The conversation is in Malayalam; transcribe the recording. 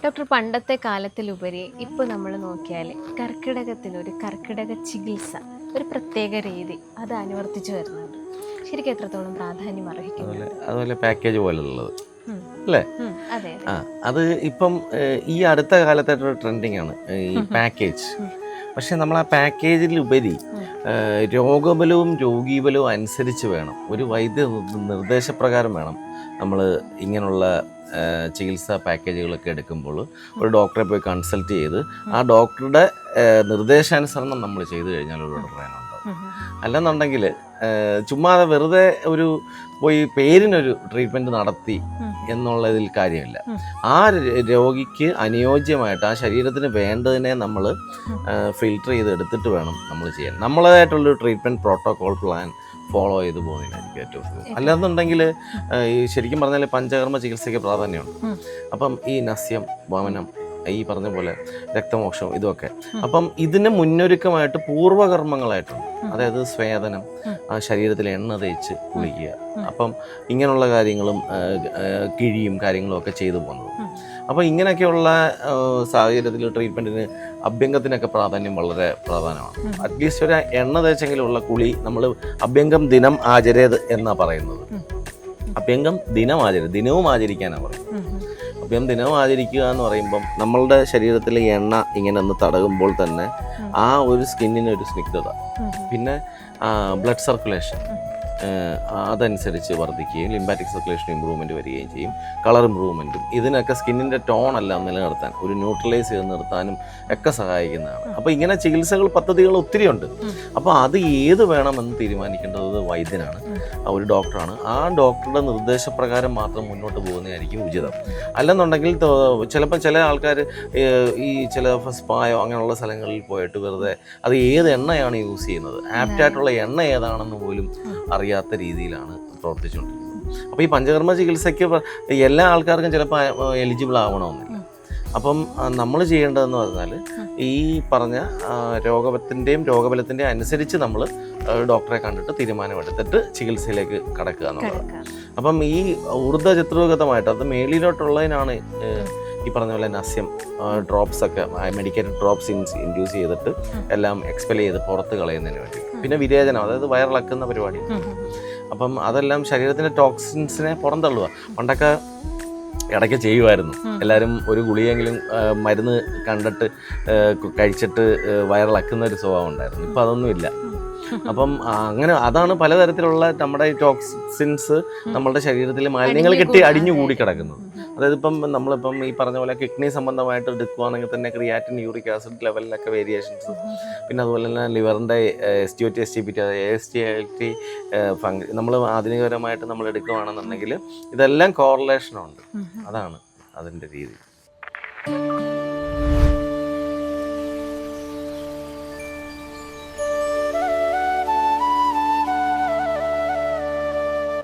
ഡോക്ടർ, പണ്ടത്തെ കാലത്തിലുപരി ഇപ്പോൾ നമ്മൾ നോക്കിയാൽ കർക്കിടകത്തിനൊരു കർക്കിടക ചികിത്സ, ഒരു പ്രത്യേക രീതി അത് അനുവർത്തിച്ചു വരുന്നുണ്ട്. ശരിക്കും എത്രത്തോളം പ്രാധാന്യം അർഹിക്കുന്നു? അതുപോലെ പാക്കേജ് പോലുള്ളത് ഉം. അല്ലേ? അതെ. അത് ഇപ്പം ഈ അടുത്ത കാലത്തായിട്ടൊരു ട്രെൻഡിങ് ആണ് ഈ പാക്കേജ്. പക്ഷെ നമ്മൾ ആ പാക്കേജിലുപരി രോഗബലവും രോഗീബലവും അനുസരിച്ച് വേണം, ഒരു വൈദ്യ നിർദ്ദേശപ്രകാരം വേണം നമ്മൾ ഇങ്ങനെയുള്ള ചികിത്സാ പാക്കേജുകളൊക്കെ എടുക്കുമ്പോൾ ഒരു ഡോക്ടറെ പോയി കൺസൾട്ട് ചെയ്ത് ആ ഡോക്ടറുടെ നിർദ്ദേശാനുസരണം നമ്മൾ ചെയ്തു കഴിഞ്ഞാൽ ഒരു പ്രയോജനമുണ്ടാവും. അല്ലെന്നുണ്ടെങ്കിൽ ചുമ്മാതെ വെറുതെ ഒരു പോയി പേരിനൊരു ട്രീറ്റ്മെൻറ്റ് നടത്തി എന്നുള്ളതിൽ കാര്യമില്ല. ആ രോഗിക്ക് അനുയോജ്യമായിട്ട് ആ ശരീരത്തിന് വേണ്ടതിനെ നമ്മൾ ഫിൽട്ടർ ചെയ്ത് എടുത്തിട്ട് വേണം നമ്മൾ ചെയ്യാൻ. നമ്മളതായിട്ടുള്ളൊരു ട്രീറ്റ്മെൻറ്റ് പ്രോട്ടോകോൾ പ്ലാൻ ഫോളോ ചെയ്ത് പോകുന്നതിനായിരിക്കും ഏറ്റവും സുഖം. അല്ലാന്നുണ്ടെങ്കിൽ ഈ ശരിക്കും പറഞ്ഞാൽ പഞ്ചകർമ്മ ചികിത്സയ്ക്ക് പ്രാധാന്യമുണ്ട്. അപ്പം ഈ നസ്യം, വമനം, ഈ പറഞ്ഞ പോലെ രക്തമോക്ഷം, ഇതൊക്കെ അപ്പം ഇതിന് മുന്നൊരുക്കമായിട്ട് പൂർവ്വകർമ്മങ്ങളായിട്ടുണ്ട്. അതായത് സ്വേദനം, ശരീരത്തിൽ എണ്ണ തേച്ച് കുളിക്കുക, അപ്പം ഇങ്ങനെയുള്ള കാര്യങ്ങളും കിഴിയും കാര്യങ്ങളും ഒക്കെ ചെയ്തു പോകുന്നത്. അപ്പോൾ ഇങ്ങനെയൊക്കെയുള്ള സാഹചര്യത്തിൽ ട്രീറ്റ്മെൻറ്റിന് അഭ്യംഗത്തിനൊക്കെ പ്രാധാന്യം വളരെ പ്രധാനമാണ്. അറ്റ്ലീസ്റ്റ് ഒരു എണ്ണ തേച്ചെങ്കിലുള്ള കുളി നമ്മൾ അഭ്യംഗം ദിനം ആചരേത് എന്നാണ് പറയുന്നത്. അഭ്യംഗം ദിനം ദിനവും ആചരിക്കാനാണ് പറയുന്നത്. അഭ്യംഗം ദിനവും ആചരിക്കുക എന്ന് പറയുമ്പം നമ്മളുടെ ശരീരത്തിലെ എണ്ണ ഇങ്ങനെ ഒന്ന് തടകുമ്പോൾ തന്നെ ആ ഒരു സ്കിന്നിനൊരു സ്നിഗ്ധത, പിന്നെ ബ്ലഡ് സർക്കുലേഷൻ അതനുസരിച്ച് വർദ്ധിക്കുകയും ലിംബാറ്റിക് സർക്കുലേഷൻ ഇമ്പ്രൂവ്മെൻറ്റ് വരികയും ചെയ്യും. കളർ ഇമ്പ്രൂവ്മെൻറ്റും ഇതിനൊക്കെ സ്കിന്നിൻ്റെ ടോണെല്ലാം നിലനിർത്താൻ, ഒരു ന്യൂട്രലൈസ് ചെയ്ത് നിർത്താനും ഒക്കെ സഹായിക്കുന്നതാണ്. അപ്പോൾ ഇങ്ങനെ ചികിത്സകൾ, പദ്ധതികൾ ഒത്തിരി ഉണ്ട്. അപ്പോൾ അത് ഏത് വേണമെന്ന് തീരുമാനിക്കേണ്ടത് വൈദ്യനാണ്, ഒരു ഡോക്ടറാണ്. ആ ഡോക്ടറുടെ നിർദ്ദേശപ്രകാരം മാത്രം മുന്നോട്ട് പോകുന്നതായിരിക്കും ഉചിതം. അല്ലെന്നുണ്ടെങ്കിൽ ചിലപ്പോൾ ചില ആൾക്കാർ ഈ ചില സ്പായോ അങ്ങനെയുള്ള സ്ഥലങ്ങളിൽ പോയിട്ട് വെറുതെ അത് ഏത് എണ്ണയാണ് യൂസ് ചെയ്യുന്നത്, ആപ്റ്റായിട്ടുള്ള എണ്ണ ഏതാണെന്ന് പോലും അറിയാത്ത രീതിയിലാണ് പ്രവർത്തിച്ചുകൊണ്ടിരിക്കുന്നത്. അപ്പോൾ ഈ പഞ്ചകർമ്മ ചികിത്സയ്ക്ക് എല്ലാ ആൾക്കാർക്കും ചിലപ്പോൾ എലിജിബിൾ ആവണമെന്നില്ല. അപ്പം നമ്മൾ ചെയ്യേണ്ടതെന്ന് പറഞ്ഞാൽ ഈ പറഞ്ഞ രോഗത്തിൻ്റെയും രോഗബലത്തിൻ്റെയും അനുസരിച്ച് നമ്മൾ ഡോക്ടറെ കണ്ടിട്ട് തീരുമാനമെടുത്തിട്ട് ചികിത്സയിലേക്ക് കടക്കുക എന്നുള്ളതാണ്. അപ്പം ഈ ഊർജ്ജ ചിത്രഗതമായിട്ട് അത് മേളിലോട്ടുള്ളതിനാണ് ഈ പറഞ്ഞ പോലെ നസ്യം ഡ്രോപ്സ് ഒക്കെ, മെഡിക്കേറ്റഡ് ഡ്രോപ്സ് ഇൻഡ്യൂസ് ചെയ്തിട്ട് എല്ലാം എക്സ്പെൽ ചെയ്ത് പുറത്ത് കളയുന്നതിന് വേണ്ടി. പിന്നെ വിരേചനം, അതായത് വയറിളക്കുന്ന പരിപാടി. അപ്പം അതെല്ലാം ശരീരത്തിൻ്റെ ടോക്സിൻസിനെ പുറന്തള്ളുക. പണ്ടൊക്കെ ഇടയ്ക്ക് ചെയ്യുമായിരുന്നു എല്ലാവരും, ഒരു ഗുളികയെങ്കിലും മരുന്ന് കണ്ടിട്ട് കഴിച്ചിട്ട് വയറിളക്കുന്ന ഒരു സ്വഭാവം ഉണ്ടായിരുന്നു. ഇപ്പം അതൊന്നുമില്ല. അപ്പം അങ്ങനെ അതാണ് പലതരത്തിലുള്ള നമ്മുടെ ടോക്സിൻസ് നമ്മളുടെ ശരീരത്തിൽ മാലിന്യങ്ങൾ കെട്ടി അടിഞ്ഞു കൂടി കിടക്കുന്നത്. അതായത് ഇപ്പം നമ്മളിപ്പം ഈ പറഞ്ഞ പോലെ കിഡ്നി സംബന്ധമായിട്ട് എടുക്കുകയാണെങ്കിൽ തന്നെ ക്രിയാറ്റിൻ, യൂറിക് ആസിഡ് ലെവലിലൊക്കെ വേരിയേഷൻസ്, പിന്നെ അതുപോലെ തന്നെ ലിവറിൻ്റെ SGOT, SGPT, AST നമ്മൾ ആധുനികപരമായിട്ട് നമ്മൾ എടുക്കുകയാണെന്നുണ്ടെങ്കിൽ ഇതെല്ലാം കോറിലേഷനുണ്ട്. അതാണ് അതിൻ്റെ രീതി.